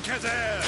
Kazir!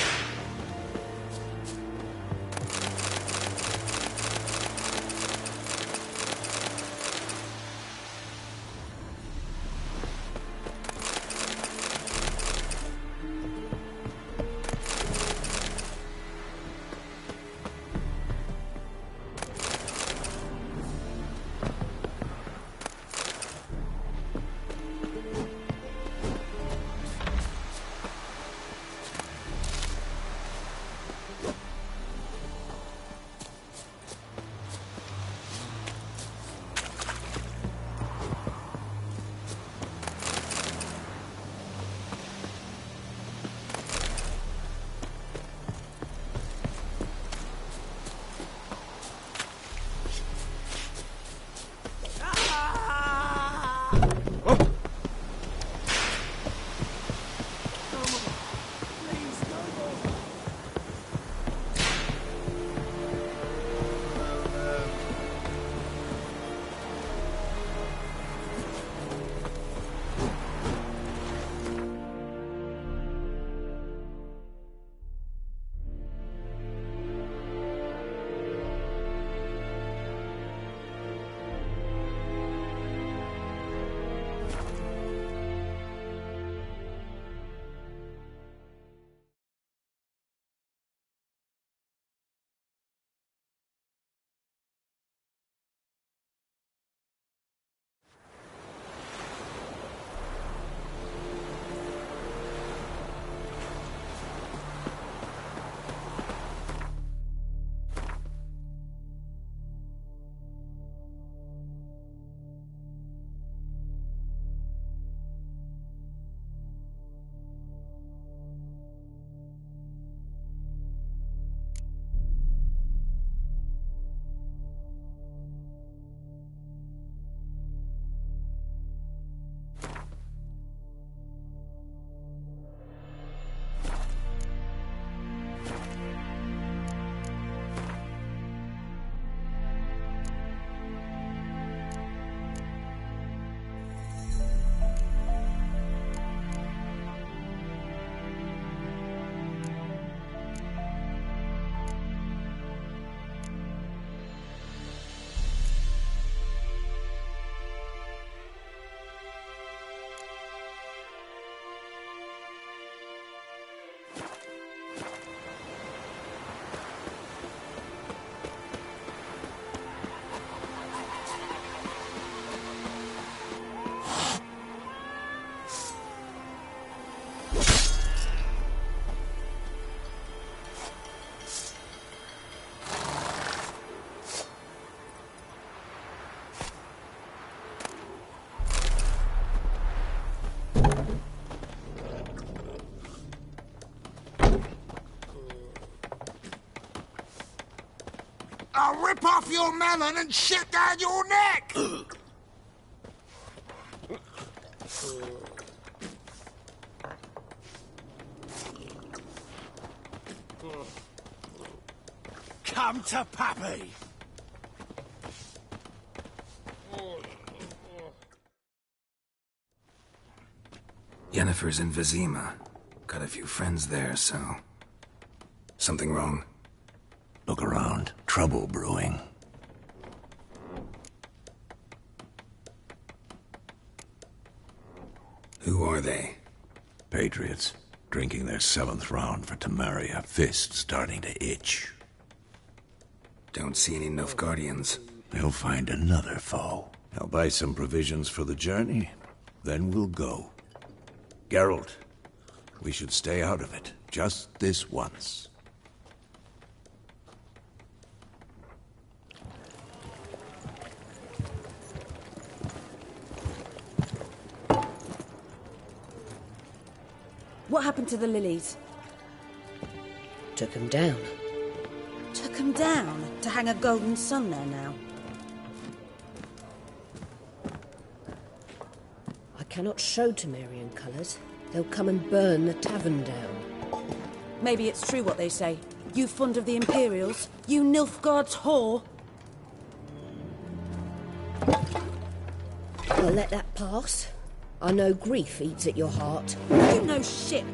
I'll rip off your melon and shit down your neck! Come to Pappy! Yennefer's in Vizima. Got a few friends there, so... Something wrong? Look around. Trouble brewing. Who are they? Patriots. Drinking their 7th round for Temeria. Fist starting to itch. Don't see any Nilfgaardians. They'll find another foe. I'll buy some provisions for the journey. Then we'll go. Geralt, we should stay out of it. Just this once. What happened to the lilies? Took them down. Took them down? To hang a golden sun there now? I cannot show Temerian colours. They'll come and burn the tavern down. Maybe it's true what they say. You fond of the Imperials? You Nilfgaard's whore? I'll let that pass. I know grief eats at your heart. You know shit.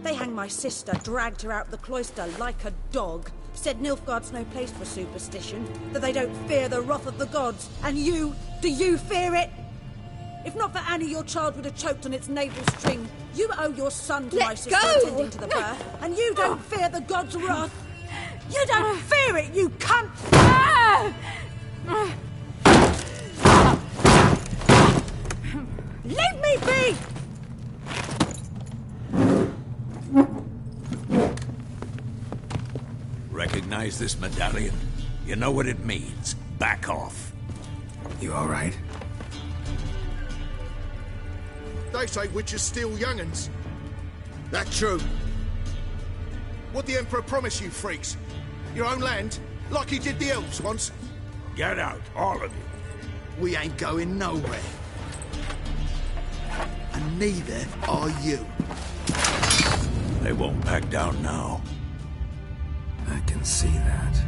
They hanged my sister, dragged her out of the cloister like a dog. Said Nilfgaard's no place for superstition, that they don't fear the wrath of the gods. And you, do you fear it? If not for Annie, your child would have choked on its navel string. You owe your son to my sister attending to the birth, and you don't fear the gods' wrath. You don't fear it, you cunt! Leave me be! Recognize this medallion? You know what it means. Back off. You all right? They say witches steal young'uns. That true? What the Emperor promise you, freaks? Your own land? Like he did the elves once? Get out, all of you. We ain't going nowhere. And neither are you. They won't back down now. I can see that.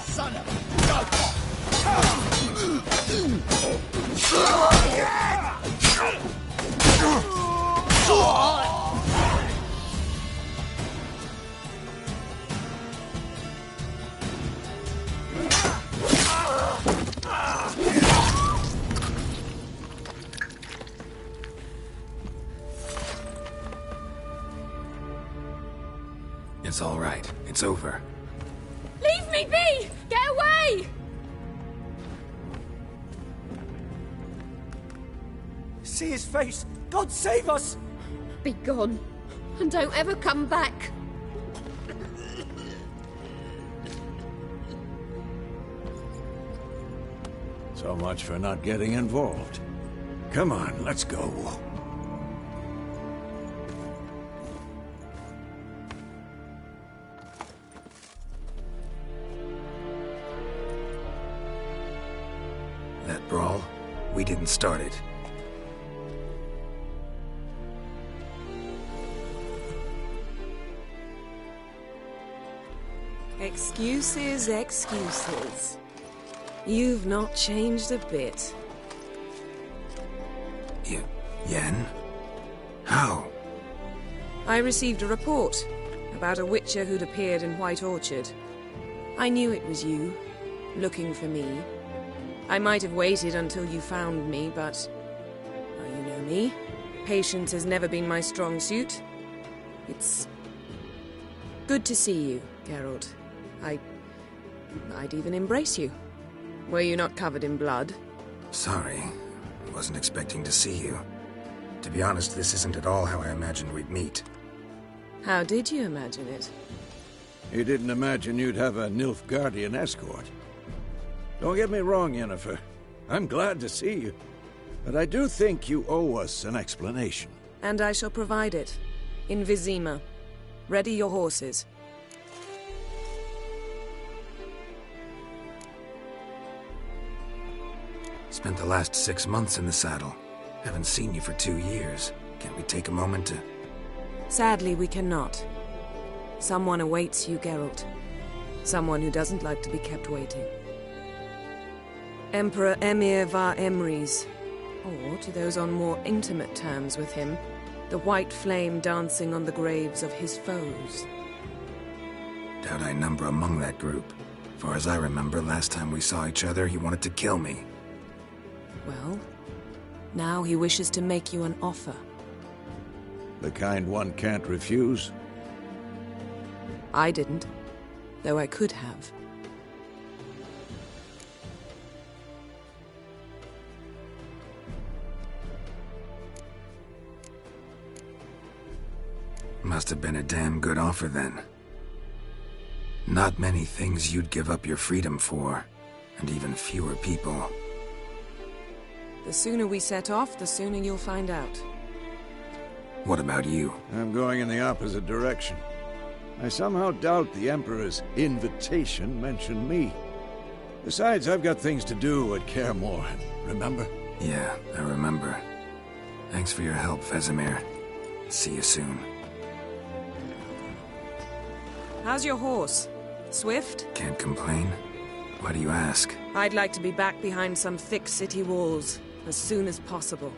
Son of a... It's all right. It's over. Leave me be! Get away! See his face! God save us! Be gone, and don't ever come back. So much for not getting involved. Come on, let's go. That brawl, we didn't start it. Excuses, excuses. You've not changed a bit. Yen? How? I received a report about a witcher who'd appeared in White Orchard. I knew it was you, looking for me. I might have waited until you found me, but... well, you know me. Patience has never been my strong suit. It's... good to see you, Geralt. I'd even embrace you. Were you not covered in blood? Sorry. Wasn't expecting to see you. To be honest, this isn't at all how I imagined we'd meet. How did you imagine it? You didn't imagine you'd have a Nilfgaardian escort. Don't get me wrong, Yennefer. I'm glad to see you. But I do think you owe us an explanation. And I shall provide it. In Vizima. Ready your horses. Spent the last 6 months in the saddle. Haven't seen you for 2 years. Can't we take a moment to... Sadly, we cannot. Someone awaits you, Geralt. Someone who doesn't like to be kept waiting. Emperor Emir var Emrys. Or, to those on more intimate terms with him, the white flame dancing on the graves of his foes. Doubt I number among that group. Far as I remember, last time we saw each other, he wanted to kill me. Well, now he wishes to make you an offer. The kind one can't refuse? I didn't, though I could have. Must have been a damn good offer then. Not many things you'd give up your freedom for, and even fewer people. The sooner we set off, the sooner you'll find out. What about you? I'm going in the opposite direction. I somehow doubt the Emperor's invitation mentioned me. Besides, I've got things to do at Kaer Morhen, remember? Yeah, I remember. Thanks for your help, Vesemir. See you soon. How's your horse? Swift? Can't complain. Why do you ask? I'd like to be back behind some thick city walls as soon as possible.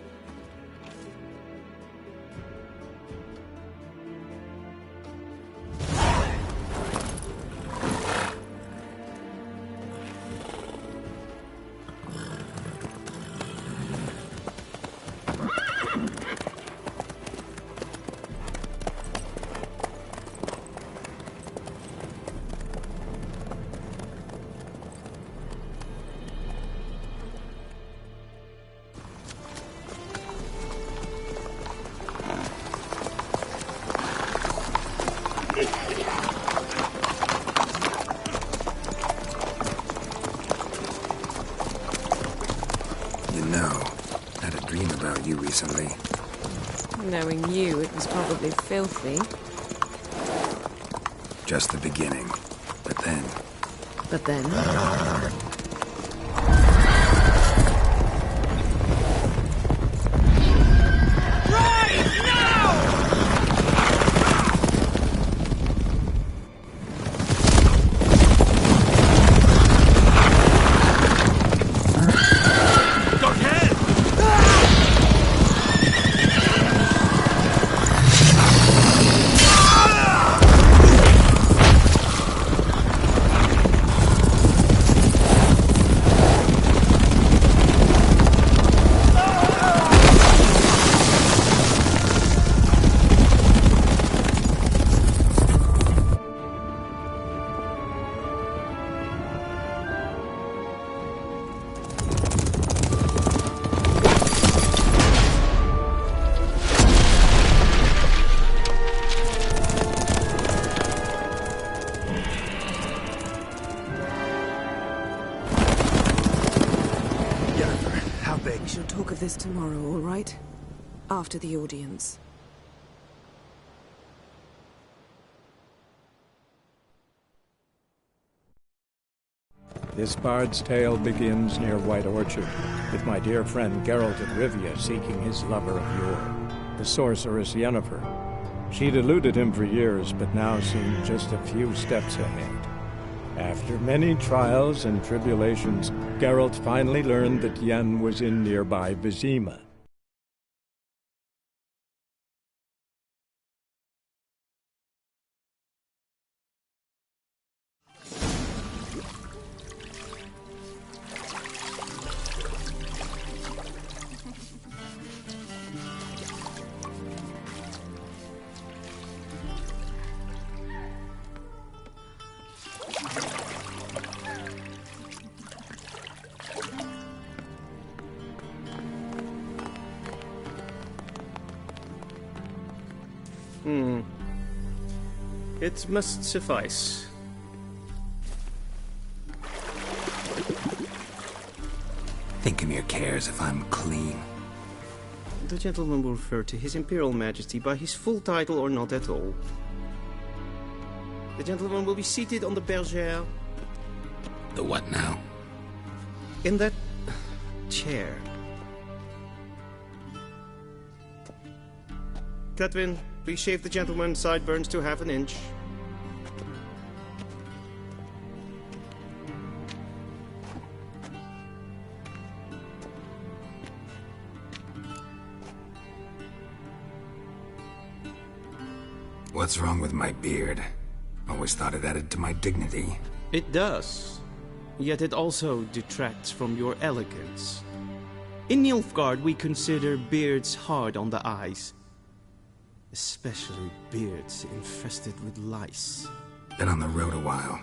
Recently. Knowing you, it was probably filthy. Just the beginning. But then... But then? We shall talk of this tomorrow, all right? After the audience. This bard's tale begins near White Orchard, with my dear friend Geralt of Rivia seeking his lover of yore, the sorceress Yennefer. She'd eluded him for years, but now seemed just a few steps ahead. After many trials and tribulations, Geralt finally learned that Yen was in nearby Vizima. It must suffice. Thinkamir cares if I'm clean. The gentleman will refer to His Imperial Majesty by his full title or not at all. The gentleman will be seated on the bergère. The what now? In that chair. Catwin, please shave the gentleman's sideburns to half an inch. What's wrong with my beard? Always thought it added to my dignity. It does. Yet it also detracts from your elegance. In Nilfgaard, we consider beards hard on the eyes. Especially beards infested with lice. Been on the road a while.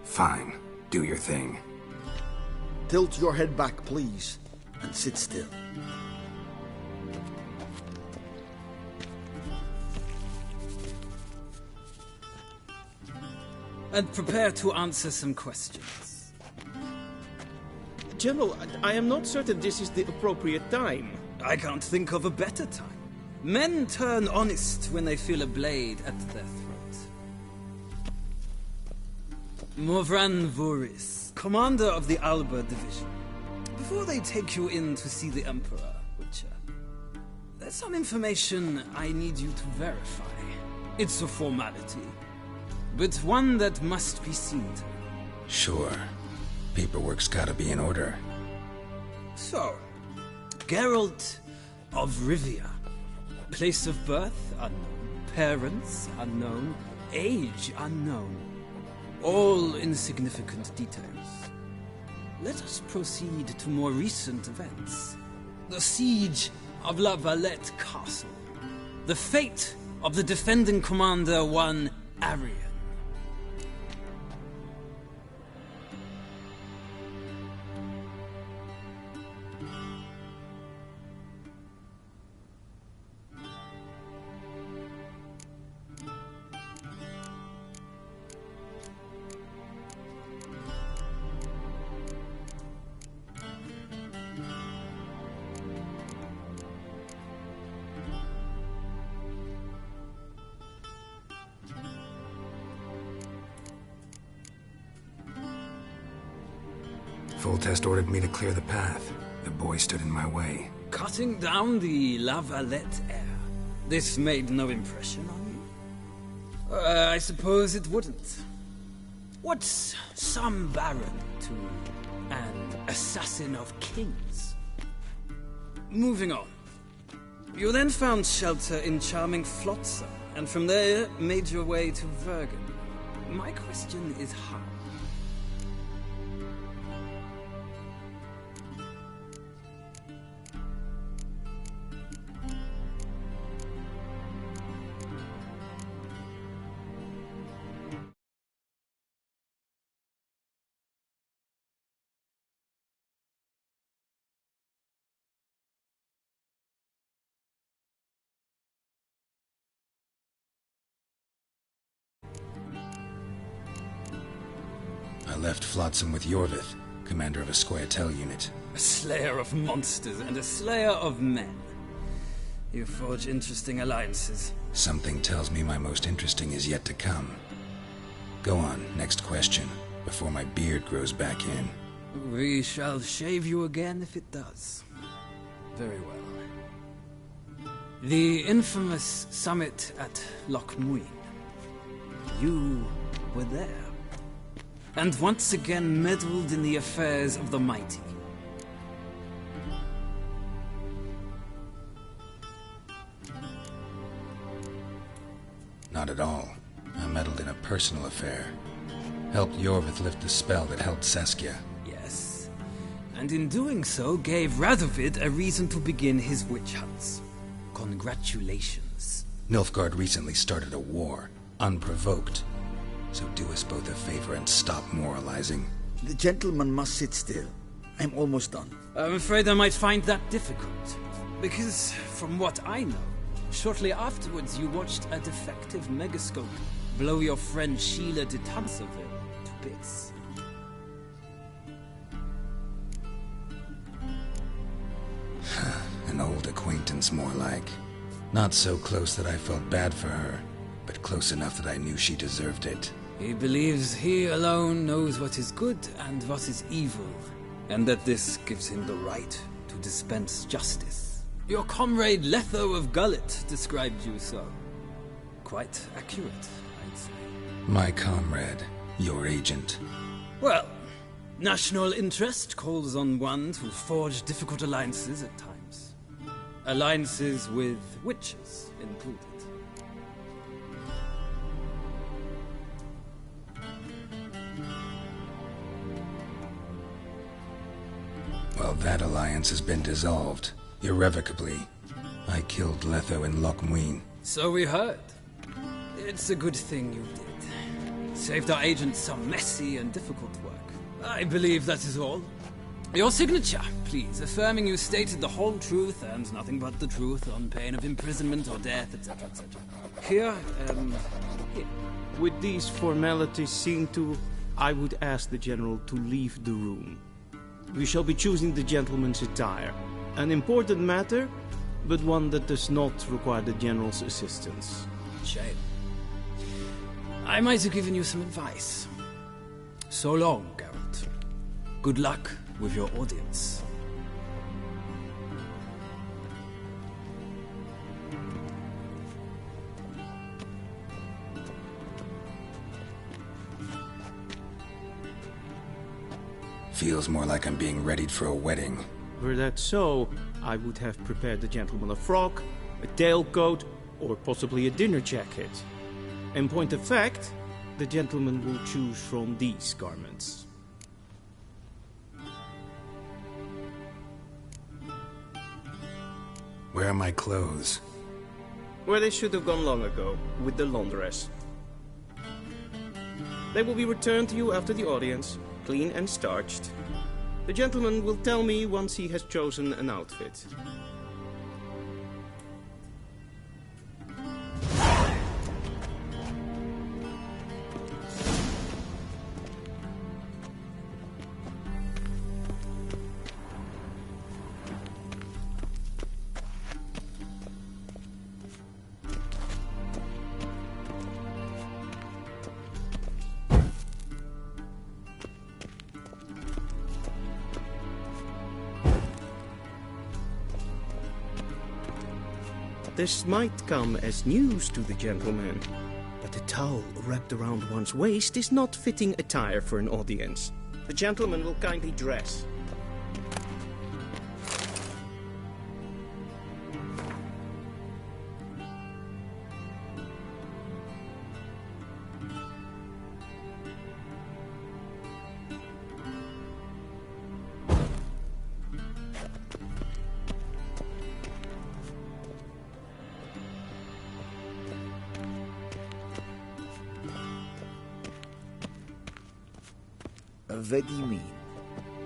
Fine. Do your thing. Tilt your head back, please, and sit still. And prepare to answer some questions. General, I am not certain this is the appropriate time. I can't think of a better time. Men turn honest when they feel a blade at their throat. Morvran Voorhis, commander of the Alba Division. Before they take you in to see the Emperor, Witcher, there's some information I need you to verify. It's a formality, but one that must be seen to. Sure. Paperwork's gotta be in order. So, Geralt of Rivia. Place of birth unknown. Parents unknown. Age unknown. All insignificant details. Let us proceed to more recent events. The siege of La Valette Castle. The fate of the defending commander, one Arian. Foltest ordered me to clear the path. The boy stood in my way. Cutting down the La Valette heir. This made no impression on you? I suppose it wouldn't. What's some baron to an assassin of kings? Moving on. You then found shelter in charming Flotsam, and from there made your way to Vergen. My question is how? I left Flotsam with Yorvith, commander of a Scoia'tael unit. A slayer of monsters and a slayer of men. You forge interesting alliances. Something tells me my most interesting is yet to come. Go on, next question, before my beard grows back in. We shall shave you again if it does. Very well. The infamous summit at Loch Muin. You were there. And once again meddled in the affairs of the mighty. Not at all. I meddled in a personal affair. Helped Yorvith lift the spell that held Saskia. Yes. And in doing so, gave Radovid a reason to begin his witch hunts. Congratulations. Nilfgaard recently started a war, unprovoked. So do us both a favor and stop moralizing. The gentleman must sit still. I'm almost done. I'm afraid I might find that difficult. Because, from what I know, shortly afterwards you watched a defective megascope blow your friend Sheila de Tanserville to bits. An old acquaintance, more like. Not so close that I felt bad for her, but close enough that I knew she deserved it. He believes he alone knows what is good and what is evil, and that this gives him the right to dispense justice. Your comrade Letho of Gullet described you so. Quite accurate, I'd say. My comrade, your agent. Well, national interest calls on one to forge difficult alliances at times. Alliances with witches included. Well, that alliance has been dissolved. Irrevocably. I killed Letho in Loch Muin. So we heard. It's a good thing you did. Saved our agent some messy and difficult work. I believe that is all. Your signature, please, affirming you stated the whole truth and nothing but the truth on pain of imprisonment or death, etc., etc. Here. With these formalities seen to, I would ask the General to leave the room. We shall be choosing the gentleman's attire. An important matter, but one that does not require the General's assistance. Shame. I might have given you some advice. So long, Geralt. Good luck with your audience. Feels more like I'm being readied for a wedding. Were that so, I would have prepared the gentleman a frock, a tailcoat, or possibly a dinner jacket. In point of fact, the gentleman will choose from these garments. Where are my clothes? Where they should have gone long ago, with the laundress. They will be returned to you after the audience, clean and starched. The gentleman will tell me once he has chosen an outfit. This might come as news to the gentleman, but a towel wrapped around one's waist is not fitting attire for an audience. The gentleman will kindly dress. Vedimin,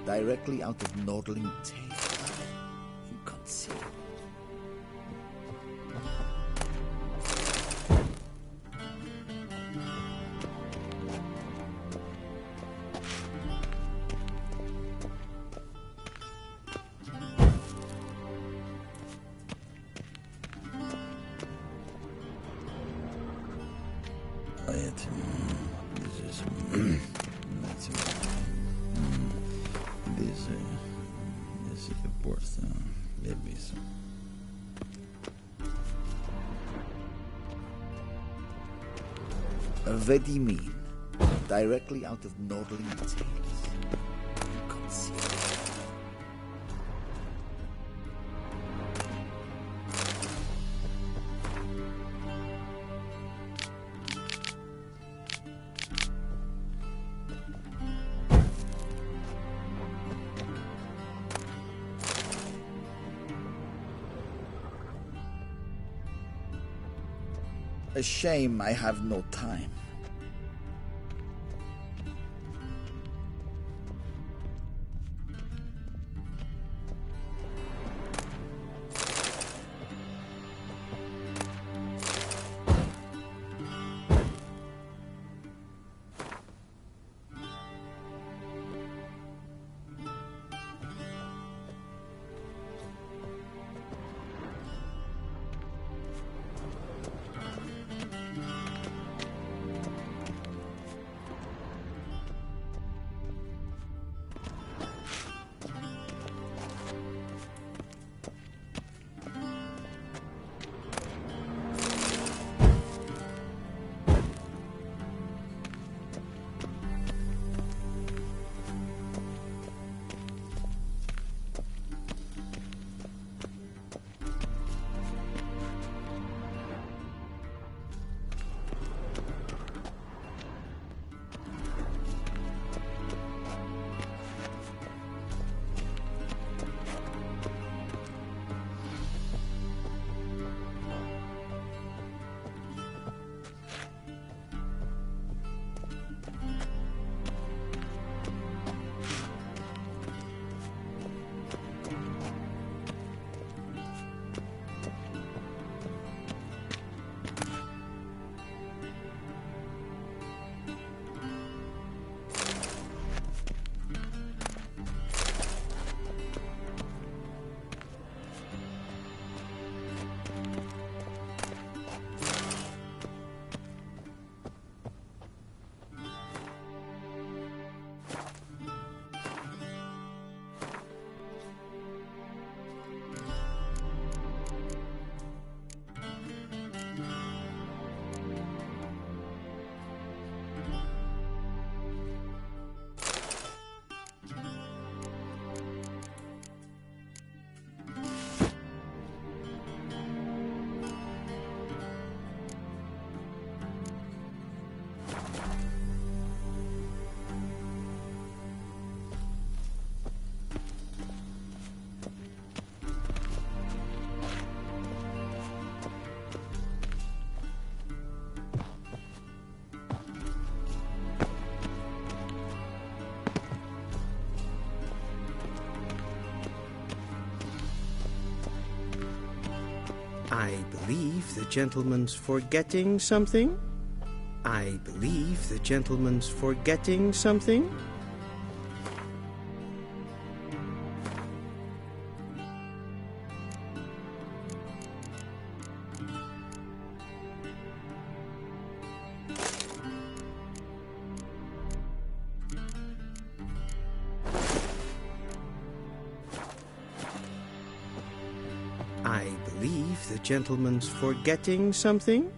directly out of Nordling Tale. You can't see. Vedimin, directly out of Nordling Tales. You can't see. A shame I have no time. I believe the gentleman's forgetting something. I believe the gentleman's forgetting something. I believe the gentleman's forgetting something.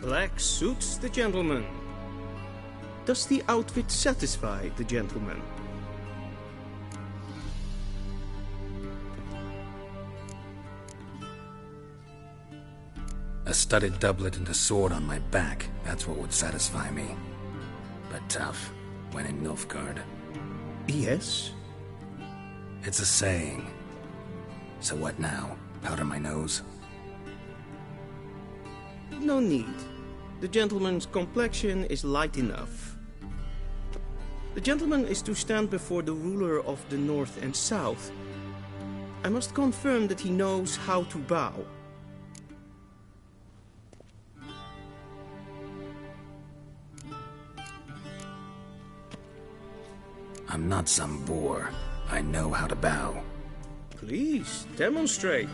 Black suits the gentleman. Does the outfit satisfy the gentleman? A studded doublet and a sword on my back, that's what would satisfy me. But tough, when in Nilfgaard. Yes? It's a saying. So what now? Powder my nose? No need. The gentleman's complexion is light enough. The gentleman is to stand before the ruler of the North and South. I must confirm that he knows how to bow. I'm not some boor. I know how to bow. Please, demonstrate.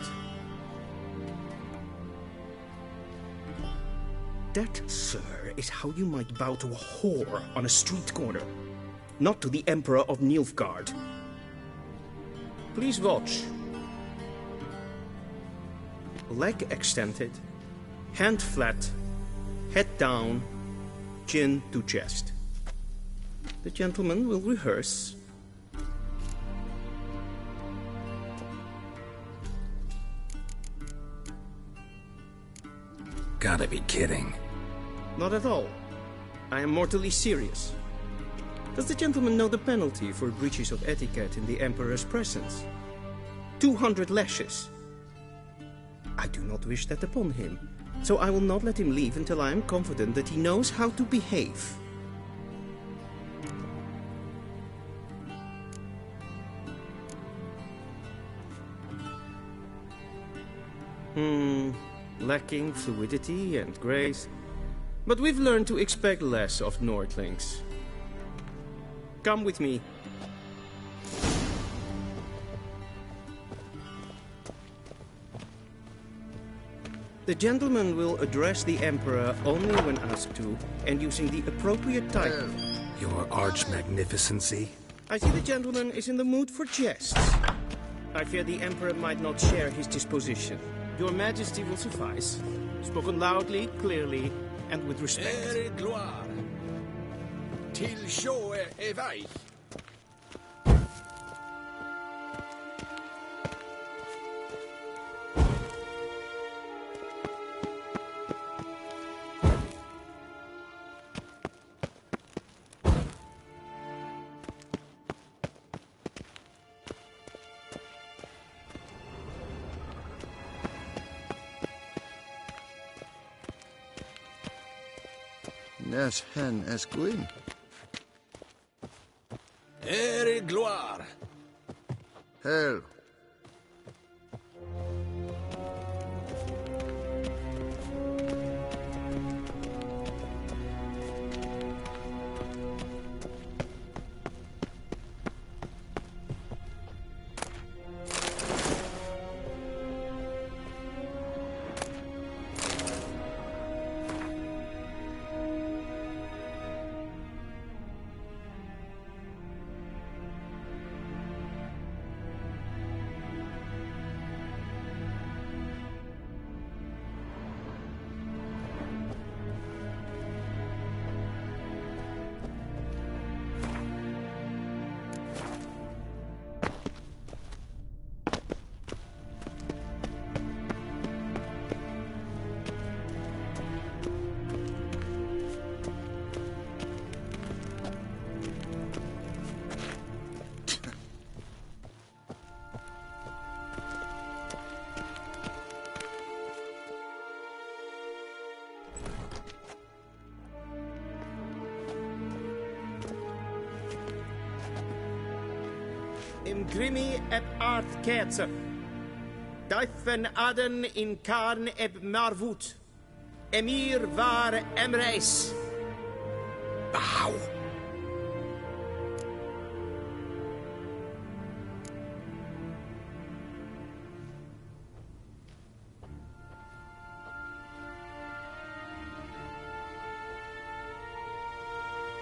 That, sir, is how you might bow to a whore on a street corner, not to the Emperor of Nilfgaard. Please watch. Leg extended, hand flat, head down, chin to chest. The gentleman will rehearse. Gotta be kidding. Not at all. I am mortally serious. Does the gentleman know the penalty for breaches of etiquette in the Emperor's presence? 200 lashes. I do not wish that upon him, so I will not let him leave until I am confident that he knows how to behave. Lacking fluidity and grace. But we've learned to expect less of Nordlings. Come with me. The gentleman will address the Emperor only when asked to, and using the appropriate title. Your arch-magnificency? I see the gentleman is in the mood for jests. I fear the Emperor might not share his disposition. Your Majesty will suffice. Spoken loudly, clearly, and with respect. Ere gloire. Till sjået vei. Nes hen es gwyn. Ere gloire. Hell. im grimi eb art kerzer. Daifen aden in karn eb marvut. Emir var emreis. Bow!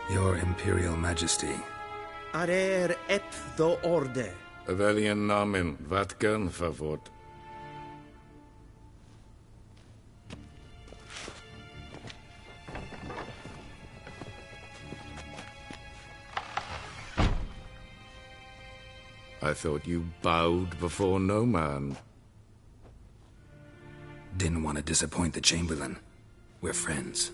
Your Imperial Majesty. Arer ep do orde. Welchen Namen, wat gern verwort? I thought you bowed before no man. Didn't want to disappoint the Chamberlain. We're friends.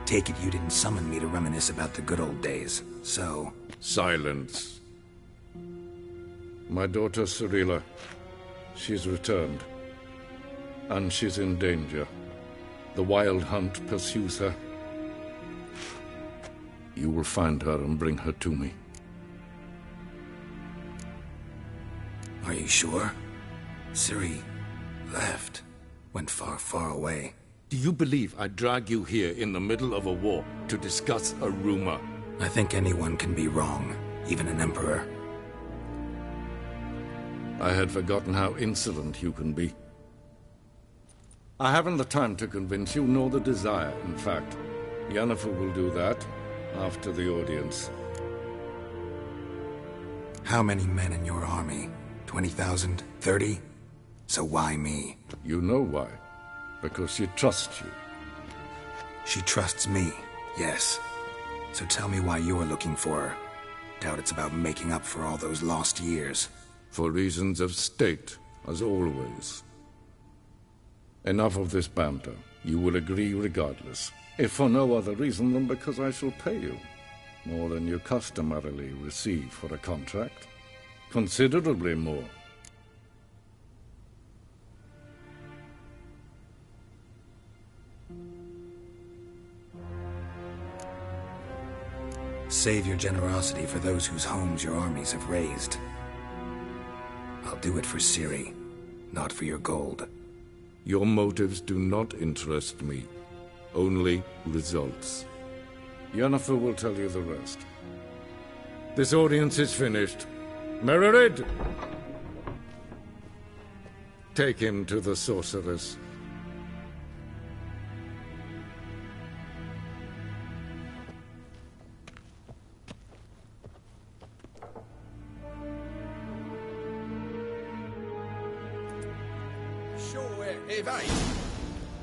Take it you didn't summon me to reminisce about the good old days, so... Silence. My daughter Cirilla, she's returned. And she's in danger. The Wild Hunt pursues her. You will find her and bring her to me. Are you sure? Ciri left. Went far, far away. Do you believe I'd drag you here in the middle of a war to discuss a rumor? I think anyone can be wrong, even an emperor. I had forgotten how insolent you can be. I haven't the time to convince you, nor the desire, in fact. Yennefer will do that after the audience. How many men in your army? 20,000? 30? So why me? You know why. Because she trusts you. She trusts me, yes. So tell me why you're looking for her. Doubt it's about making up for all those lost years. For reasons of state, as always. Enough of this banter. You will agree regardless. If for no other reason than because I shall pay you. More than you customarily receive for a contract. Considerably more. Save your generosity for those whose homes your armies have razed. I'll do it for Ciri, not for your gold. Your motives do not interest me. Only results. Yennefer will tell you the rest. This audience is finished. Mererid! Take him to the sorceress.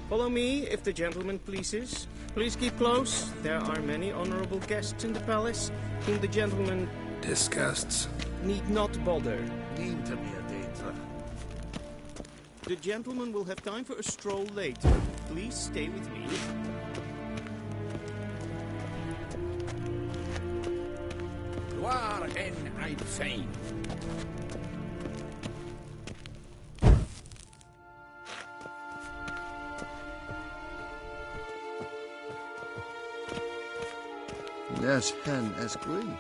Follow me, if the gentleman pleases. Please keep close. There are many honorable guests in the palace, whom the gentleman... disgusts. ...need not bother. The gentleman will have time for a stroll later. Please stay with me. Waar en ein fein. Yes, hen as green.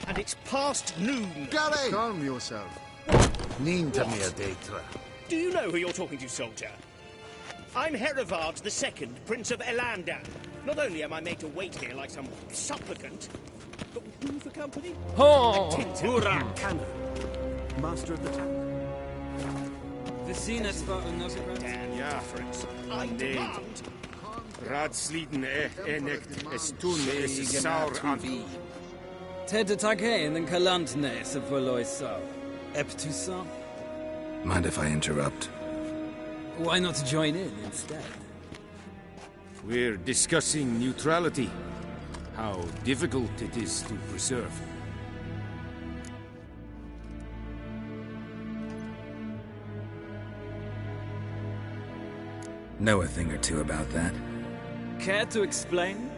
And it's past noon. Gary! Calm yourself. Do you know who you're talking to, soldier? I'm Herivard II, Prince of Elandan. Not only am I made to wait here like some supplicant, but who for company? Cannon, master of the tank. Vicina Dan, ja, friends. I demand. Radsliden enikt estun is saur an. Ted Take and Kalantne se Voloisa. Eptusa? Mind if I interrupt? Why not join in instead? We're discussing neutrality. How difficult it is to preserve. Know a thing or two about that. Care to explain?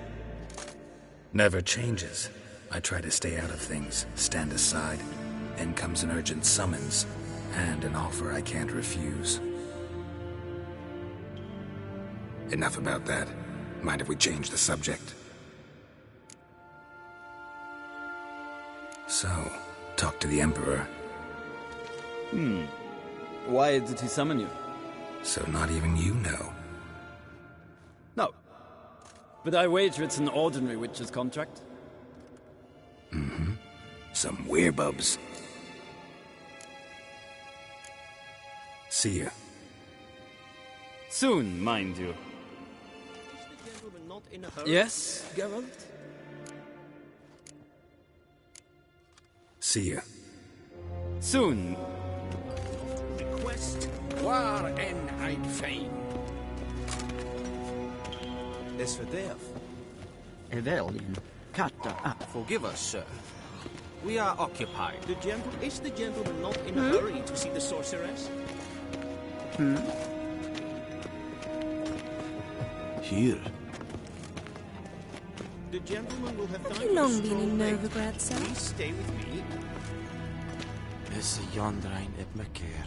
Never changes. I try to stay out of things, stand aside. Then comes an urgent summons, and an offer I can't refuse. Enough about that. Mind if we change the subject? So, talk to the Emperor. Why did he summon you? So not even you know. No. But I wager it's an ordinary witcher's contract. Mm-hmm. Some werebubs. See ya. Soon, mind you. Is the gentleman not in a hurry? Yes, Geralt? See ya. Soon. Request. Waar en ein fein. Is verderf. Evelyn. Kata. Forgive us, sir. We are occupied. Is the gentleman not in a hurry to see the sorceress? Here. The gentleman will have time Have for you long a been stroll in later. Novigrad, sir? Please stay with me. Is Jondrain et me keer.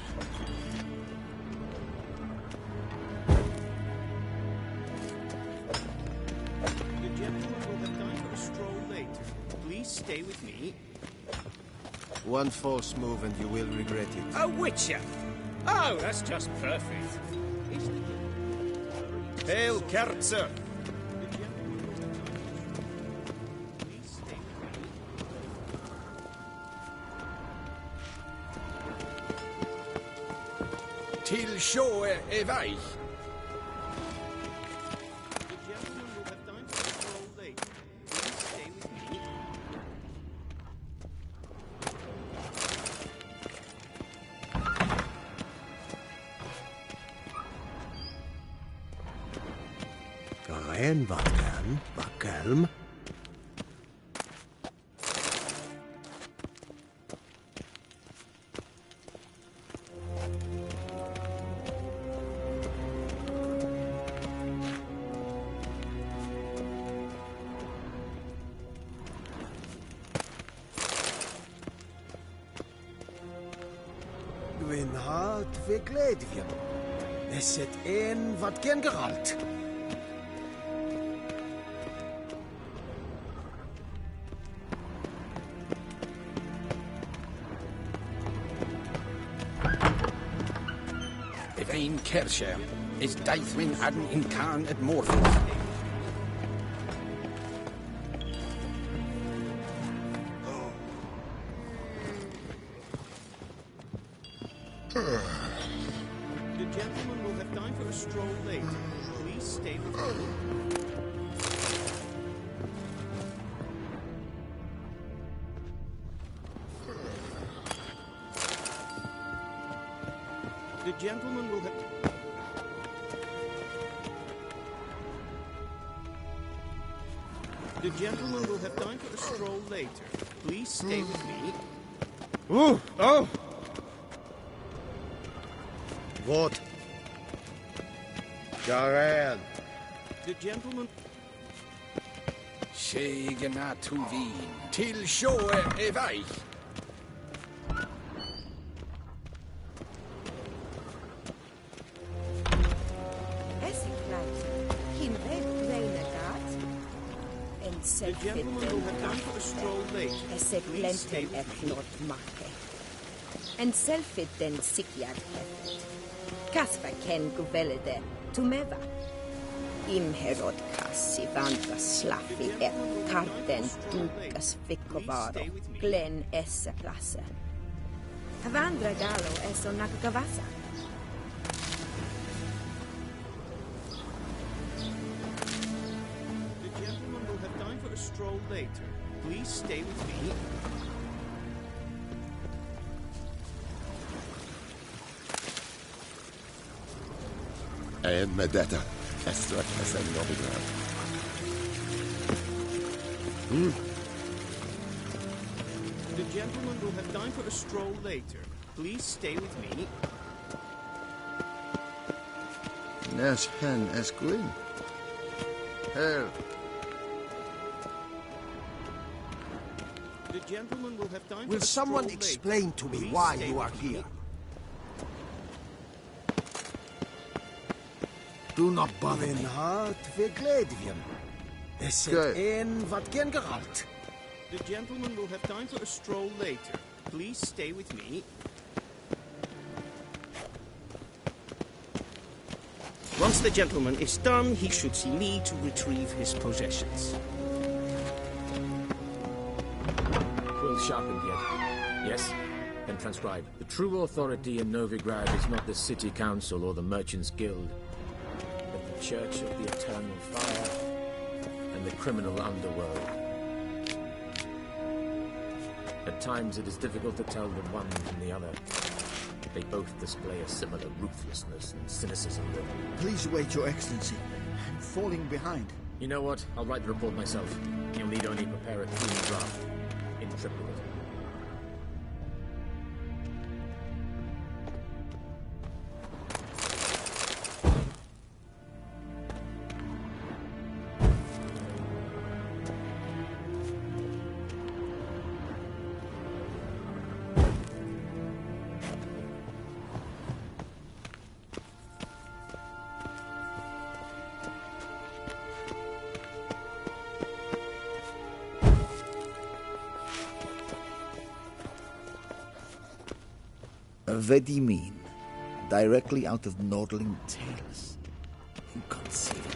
The gentleman will have time for a stroll later. Please stay with me. One false move and you will regret it. A witcher! Oh, that's just perfect. Is the Hail, Kerzer! Please stay with me. Till sjå är väg. The gentleman will have time for a stroll later. Please stay with me. Garen vakan, vakelm. Gwyn hat vi glädje. Nesset en vad gen geralt. Evain Kersher is Daithwin Adden in Khan at Morpeth. The gentleman will have time for a stroll later. Please stay with me. The gentleman will have... The gentleman will have time for a stroll later. Please stay with me. Oh! What? Garen. The gentleman... Segena Tuvin. Till sjå är väg. The gentleman will have time for a stroll later. Please stay with me. En selfit den sikjad heftet. Kasva ken guvelde tumeva. Imherod kassi vandra slaffi et karten dukas fikovaro. Glen esse plasse. Havandra galo eso nakagavasa. The gentleman will have time for a stroll later. Please stay with me. And Medetta. That's what I said in Novigrad. The gentleman will have time for a stroll later. Please stay with me. Nes hen es Gwyn. Her. The gentleman will have time Will for a someone stroll explain later. to me Please why stay you are with me. here? Do not bother me. Hart vergleden. Es zit in wat gen geralt. The gentleman will have time for a stroll later. Please stay with me. Once the gentleman is done, he should see me to retrieve his possessions. Quill sharpened yet? Yes? Then transcribe. The true authority in Novigrad is not the city council or the merchants' guild, but the Church of the Eternal Fire and the criminal underworld. At times it is difficult to tell the one from the other. They both display a similar ruthlessness and cynicism that... Please wait, Your Excellency. I'm falling behind. You know what? I'll write the report myself. You'll need only prepare a clean draft. In triplicate. Vedimin, directly out of Nordling Tales. Inconceivable.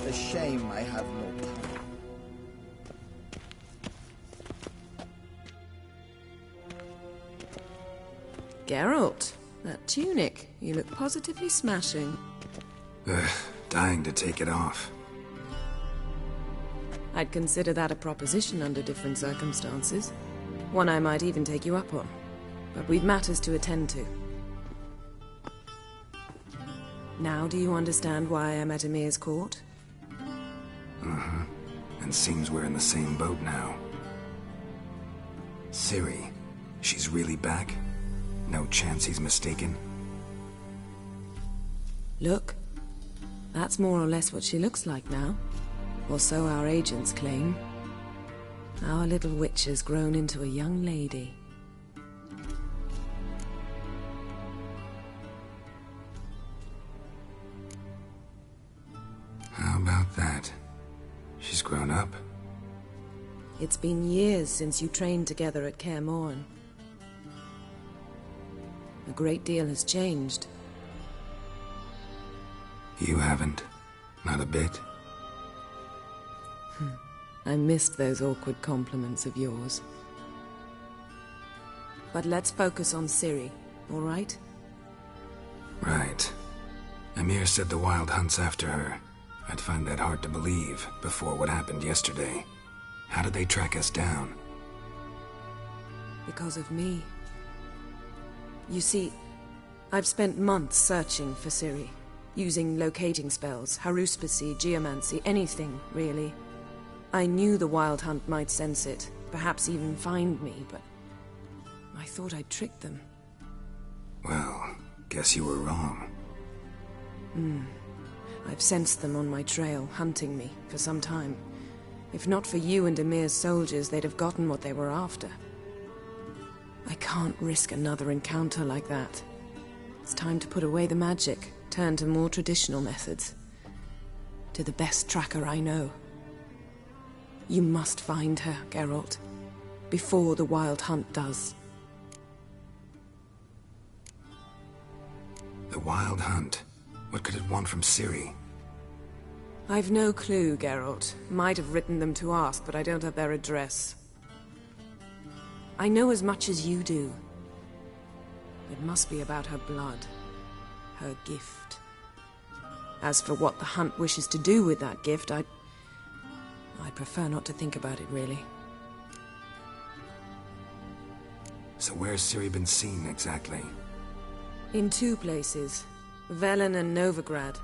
A shame I have no power. Geralt, that tunic. You look positively smashing. Ugh, dying to take it off. I'd consider that a proposition under different circumstances. One I might even take you up on. But we've matters to attend to. Now do you understand why I'm at Emir's court? Uh-huh. And seems we're in the same boat now. Ciri, she's really back? No chance he's mistaken? Look, that's more or less what she looks like now. Or so our agents claim. Our little witch has grown into a young lady. How about that? She's grown up? It's been years since you trained together at Kaer Morhen. A great deal has changed. You haven't. Not a bit. I missed those awkward compliments of yours. But let's focus on Ciri, all right? Right. Emir said the Wild Hunt's after her. I'd find that hard to believe before what happened yesterday. How did they track us down? Because of me. You see, I've spent months searching for Ciri, using locating spells, haruspicy, geomancy, anything, really. I knew the Wild Hunt might sense it, perhaps even find me, but I thought I'd tricked them. Well, guess you were wrong. I've sensed them on my trail, hunting me, for some time. If not for you and Emir's soldiers, they'd have gotten what they were after. I can't risk another encounter like that. It's time to put away the magic, turn to more traditional methods. To the best tracker I know. You must find her, Geralt, before the Wild Hunt does. The Wild Hunt? What could it want from Ciri? I've no clue, Geralt. Might have written them to ask, but I don't have their address. I know as much as you do. It must be about her blood. Her gift. As for what the Hunt wishes to do with that gift, I'd prefer not to think about it, really. So where's Ciri been seen, exactly? In two places. Velen and Novigrad.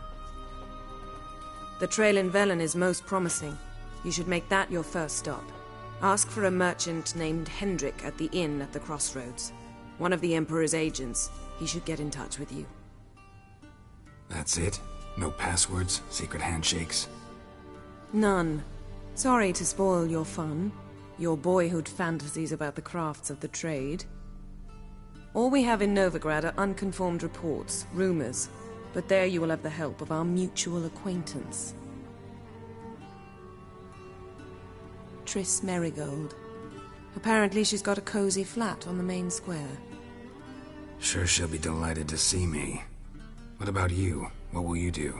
The trail in Velen is most promising. You should make that your first stop. Ask for a merchant named Hendrik at the inn at the crossroads. One of the Emperor's agents. He should get in touch with you. That's it? No passwords? Secret handshakes? None. Sorry to spoil your fun. Your boyhood fantasies about the crafts of the trade. All we have in Novigrad are unconfirmed reports, rumors. But there you will have the help of our mutual acquaintance. Triss Merigold. Apparently she's got a cozy flat on the main square. Sure she'll be delighted to see me. What about you? What will you do?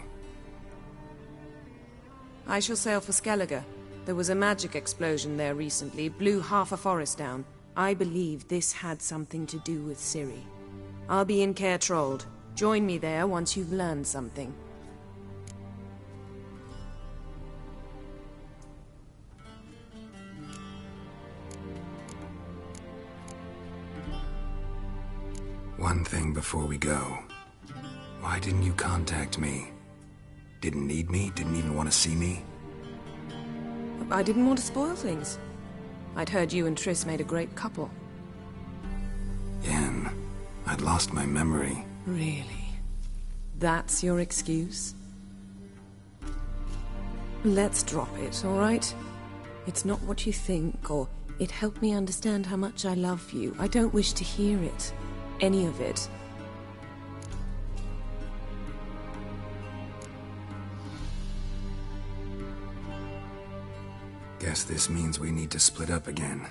I shall sail for Skellige. There was a magic explosion there recently, blew half a forest down. I believe this had something to do with Ciri. I'll be in Caer Trold. Join me there once you've learned something. One thing before we go. Why didn't you contact me? Didn't need me? Didn't even want to see me? I didn't want to spoil things. I'd heard you and Triss made a great couple. Yen, I'd lost my memory. Really? That's your excuse? Let's drop it, all right? It's not what you think, or it helped me understand how much I love you. I don't wish to hear it. Any of it. Guess this means we need to split up again.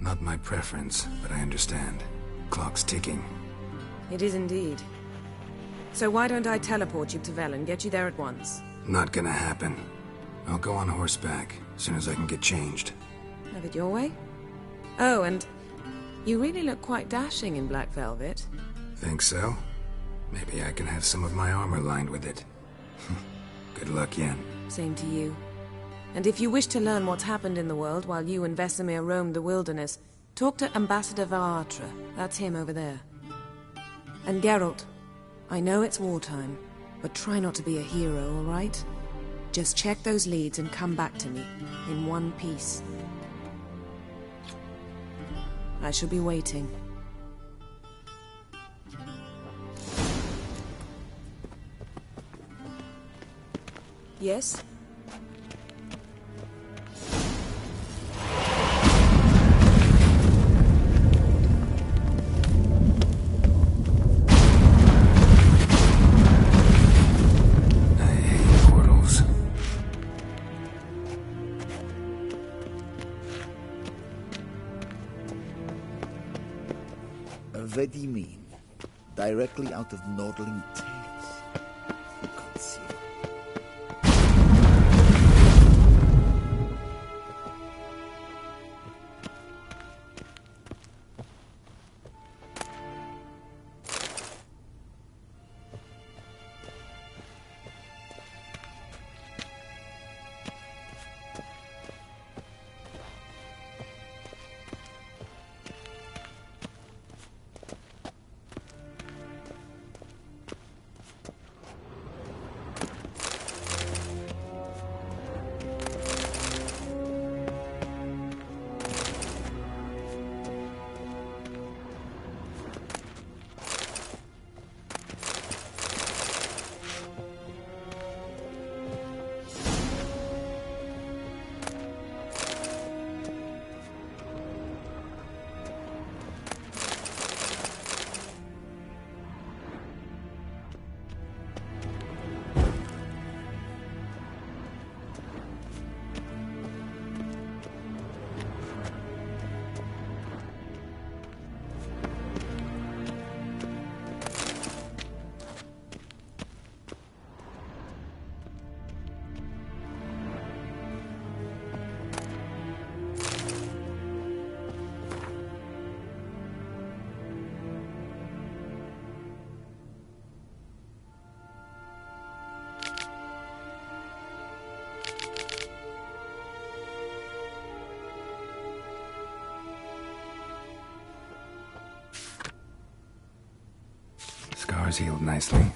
Not my preference, but I understand. Clock's ticking. It is indeed. So why don't I teleport you to Velen, get you there at once? Not gonna happen. I'll go on horseback, as soon as I can get changed. Have it your way? Oh, and you really look quite dashing in black velvet. Think so? Maybe I can have some of my armor lined with it. Good luck, Yen. Same to you. And if you wish to learn what's happened in the world while you and Vesemir roamed the wilderness, talk to Ambassador Varatra. That's him over there. And Geralt, I know it's wartime, but try not to be a hero, all right? Just check those leads and come back to me, in one piece. I shall be waiting. Yes? What do you mean? Directly out of Nordling tales? You can't see it. Scars healed nicely.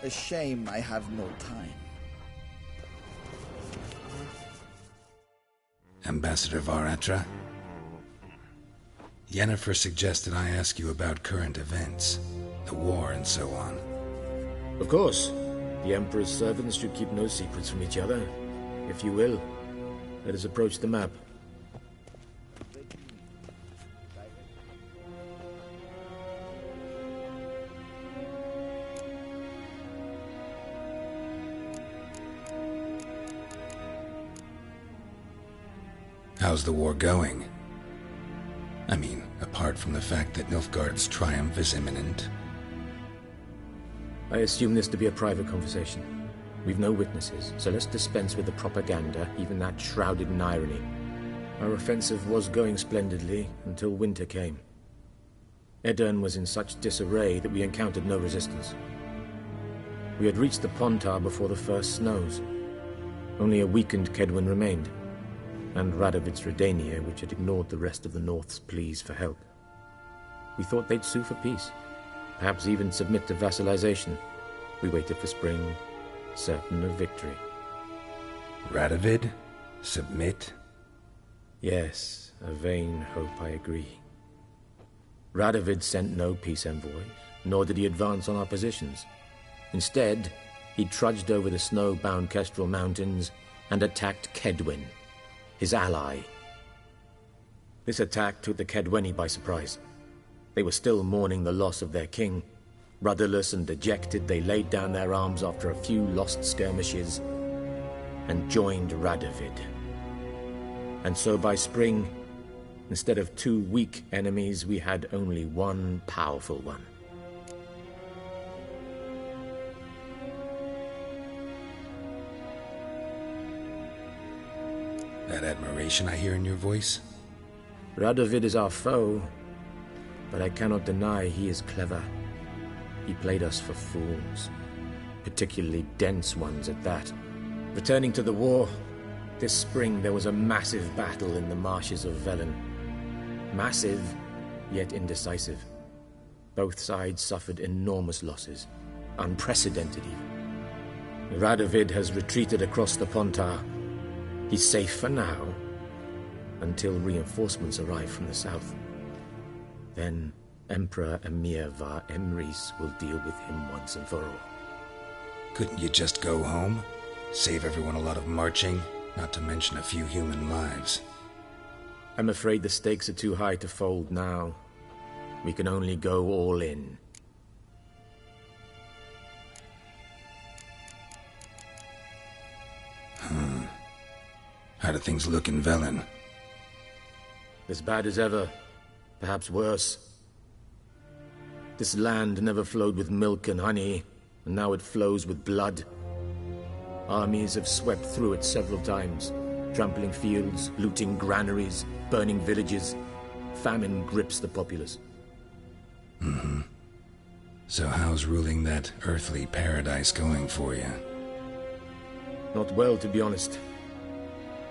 A shame I have no time. Ambassador Varatra? Yennefer suggested I ask you about current events, the war and so on. Of course. The Emperor's servants should keep no secrets from each other. If you will, let us approach the map. How's the war going? I mean, apart from the fact that Nilfgaard's triumph is imminent. I assume this to be a private conversation. We've no witnesses, so let's dispense with the propaganda, even that shrouded in irony. Our offensive was going splendidly until winter came. Edirn was in such disarray that we encountered no resistance. We had reached the Pontar before the first snows. Only a weakened Kedwen remained, and Radovid's Redania, which had ignored the rest of the North's pleas for help. We thought they'd sue for peace, perhaps even submit to vassalization. We waited for spring, certain of victory. Radovid? Submit? Yes, a vain hope, I agree. Radovid sent no peace envoys, nor did he advance on our positions. Instead, he trudged over the snow-bound Kestrel Mountains and attacked Kedwen, his ally. This attack took the Kedweni by surprise. They were still mourning the loss of their king. Rudderless and dejected, they laid down their arms after a few lost skirmishes and joined Radovid. And so by spring, instead of 2 weak enemies, we had only one powerful one. That admiration I hear in your voice? Radovid is our foe, but I cannot deny he is clever. He played us for fools, particularly dense ones at that. Returning to the war, this spring there was a massive battle in the marshes of Velen. Massive, yet indecisive. Both sides suffered enormous losses, unprecedented even. Radovid has retreated across the Pontar. He's safe for now, until reinforcements arrive from the south. Then Emperor Emir var Emrys will deal with him once and for all. Couldn't you just go home? Save everyone a lot of marching, not to mention a few human lives. I'm afraid the stakes are too high to fold now. We can only go all in. How do things look in Velen? As bad as ever, perhaps worse. This land never flowed with milk and honey, and now it flows with blood. Armies have swept through it several times, trampling fields, looting granaries, burning villages. Famine grips the populace. So how's ruling that earthly paradise going for you? Not well, to be honest.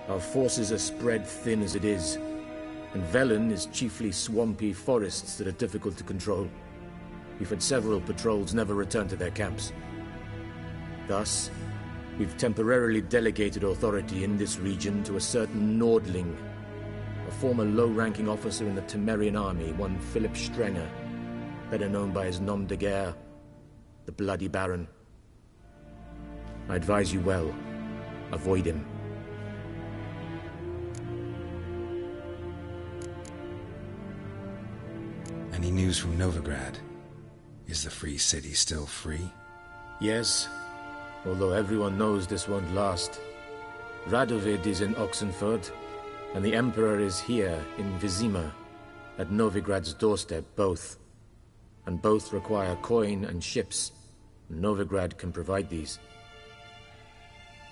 Our forces are spread thin as it is, and Velen is chiefly swampy forests that are difficult to control. We've had several patrols never return to their camps. Thus, we've temporarily delegated authority in this region to a certain Nordling, a former low-ranking officer in the Temerian army, one Philip Strenger, better known by his nom de guerre, the Bloody Baron. I advise you well. Avoid him. Any news from Novigrad? Is the Free City still free? Yes, although everyone knows this won't last. Radovid is in Oxenford, and the Emperor is here in Vizima, at Novigrad's doorstep, both. And both require coin and ships. Novigrad can provide these.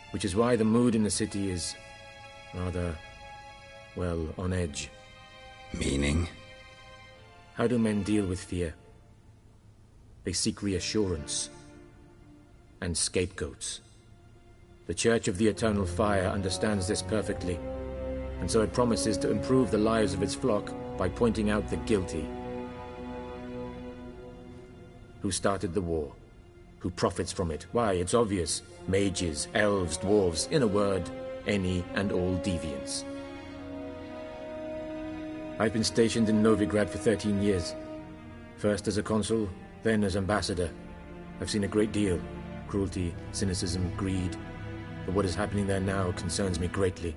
Which is why the mood in the city is rather, well, on edge. Meaning? How do men deal with fear? They seek reassurance and scapegoats. The Church of the Eternal Fire understands this perfectly, and so it promises to improve the lives of its flock by pointing out the guilty. Who started the war? Who profits from it? Why, it's obvious. Mages, elves, dwarves, in a word, any and all deviants. I've been stationed in Novigrad for 13 years. First as a consul, then as ambassador. I've seen a great deal. Cruelty, cynicism, greed. But what is happening there now concerns me greatly.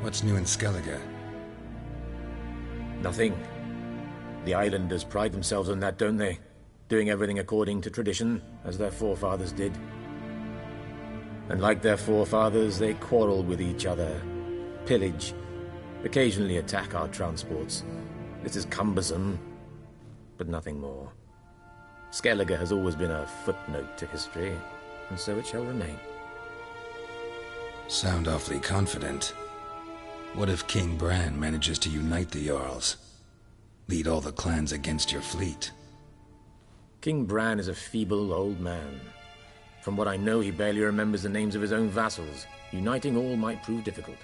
What's new in Skellige? Nothing. The islanders pride themselves on that, don't they? Doing everything according to tradition, as their forefathers did. And like their forefathers, they quarrel with each other, pillage, occasionally attack our transports. This is cumbersome, but nothing more. Skellige has always been a footnote to history, and so it shall remain. Sound awfully confident. What if King Bran manages to unite the Jarls? Lead all the clans against your fleet? King Bran is a feeble old man. From what I know, he barely remembers the names of his own vassals. Uniting all might prove difficult.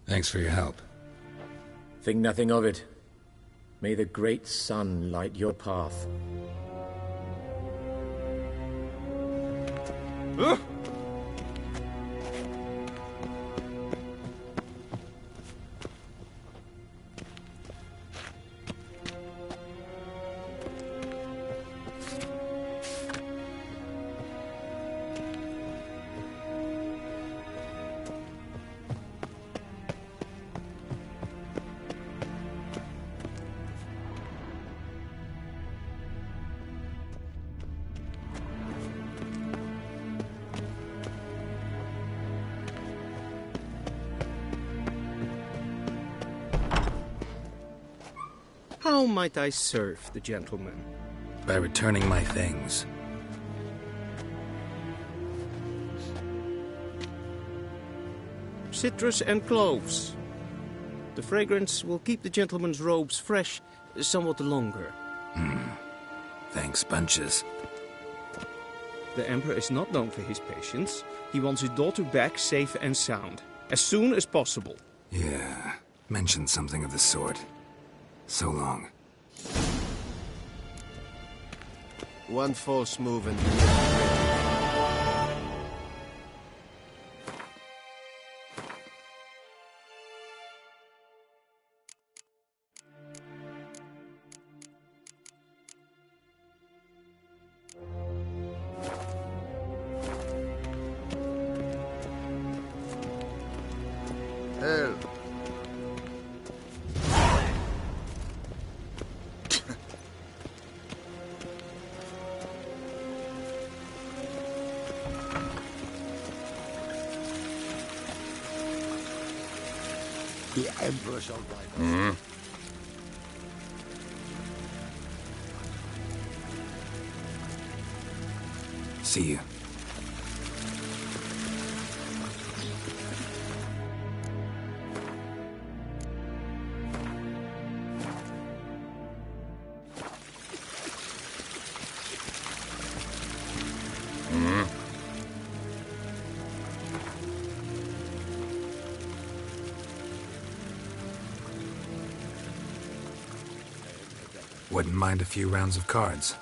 Thanks for your help. Think nothing of it. May the great sun light your path. How might I serve the gentleman? By returning my things. Citrus and cloves. The fragrance will keep the gentleman's robes fresh somewhat longer. Thanks, bunches. The Emperor is not known for his patience. He wants his daughter back safe and sound, as soon as possible. Yeah, mentioned something of the sort. So long. One false move and... Hell. The Emperor shall ride. See you. Wouldn't mind a few rounds of cards.